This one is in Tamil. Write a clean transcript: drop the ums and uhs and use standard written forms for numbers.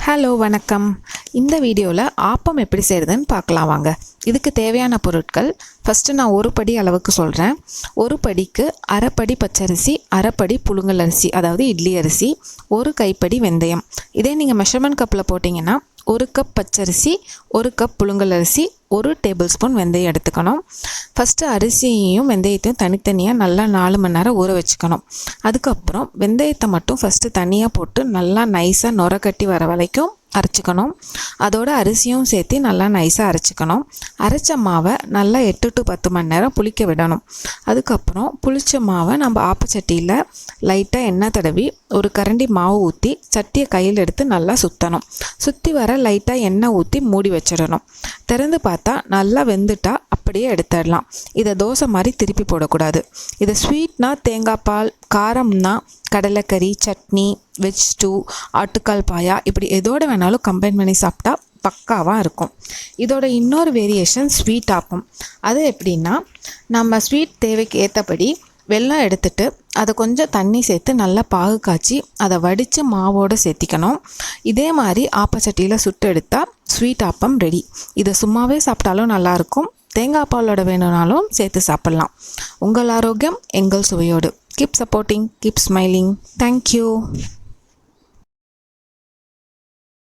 ஹலோ வணக்கம். இந்த வீடியோவில் ஆப்பம் எப்படி செய்கிறதுன்னு பார்க்கலாம் வாங்க. இதுக்கு தேவையான பொருட்கள் ஃபஸ்ட்டு நான் ஒரு படி அளவுக்கு சொல்கிறேன். ஒரு படிக்கு அரைப்படி பச்சரிசி, அரைப்படி புழுங்கல் அரிசி அதாவது இட்லி அரிசி, ஒரு கைப்படி வெந்தயம். இதே நீங்கள் மெஷர்மெண்ட் கப்பில் போட்டிங்கன்னா ஒரு கப் பச்சரிசி, ஒரு கப் புழுங்கல் அரிசி, ஒரு டேபிள் ஸ்பூன் வெந்தயம் எடுத்துக்கணும். ஃபஸ்ட்டு அரிசியையும் வெந்தயத்தையும் தனித்தனியாக நல்லா 4 மணி நேரம் ஊற வச்சுக்கணும். அதுக்கப்புறம் வெந்தயத்தை மட்டும் ஃபஸ்ட்டு தனியாக போட்டு நல்லா நைஸாக நுர கட்டி வர வரைக்கும் அரைச்சிக்கணும். அதோட அரிசியும் சேர்த்து நல்லா நைஸாக அரைச்சிக்கணும். அரைச்ச மாவை நல்லா 8 to 10 மணி நேரம் புளிக்க விடணும். அதுக்கப்புறம் புளிச்ச மாவை நம்ம ஆப்பச்சட்டியில் லைட்டாக எண்ணெய் தடவி ஒரு கரண்டி மாவு ஊற்றி சட்டியை கையில் எடுத்து நல்லா சுற்றணும். சுற்றி வர லைட்டாக எண்ணெய் ஊற்றி மூடி வச்சிடணும். திறந்து பார்த்தா நல்லா வெந்துட்டா அப்படியே எடுத்துடலாம். இதை தோசை மாதிரி திருப்பி போடக்கூடாது. இதை ஸ்வீட்னா தேங்காய் பால், காரம்னா கடலைக்கறி, சட்னி, வெஜ் ஸ்டூ, ஆட்டுக்கால் பாயா இப்படி எதோட வேணாலும் கம்பைன் பண்ணி சாப்பிட்டா பக்காவாக இருக்கும். இதோட இன்னொரு வேரியேஷன் ஸ்வீட் ஆப்பம். அது எப்படின்னா, நம்ம ஸ்வீட் தேவைக்கு ஏற்றபடி வெல்லம் எடுத்துட்டு அதை கொஞ்சம் தண்ணி சேர்த்து நல்லா பாகு காய்ச்சி அதை வடித்து மாவோடு சேர்த்திக்கணும். இதே மாதிரி ஆப்பச்சட்டியில் சுட்டு எடுத்தால் ஸ்வீட் ஆப்பம் ரெடி. இதை சும்மாவே சாப்பிட்டாலும் நல்லாயிருக்கும். தேங்காய் பாலோட வேணும்னாலும் சேர்த்து சாப்பிட்லாம். உங்கள் ஆரோக்கியம் எங்கள் சுவையோடு. Keep supporting, keep smiling. Thank you.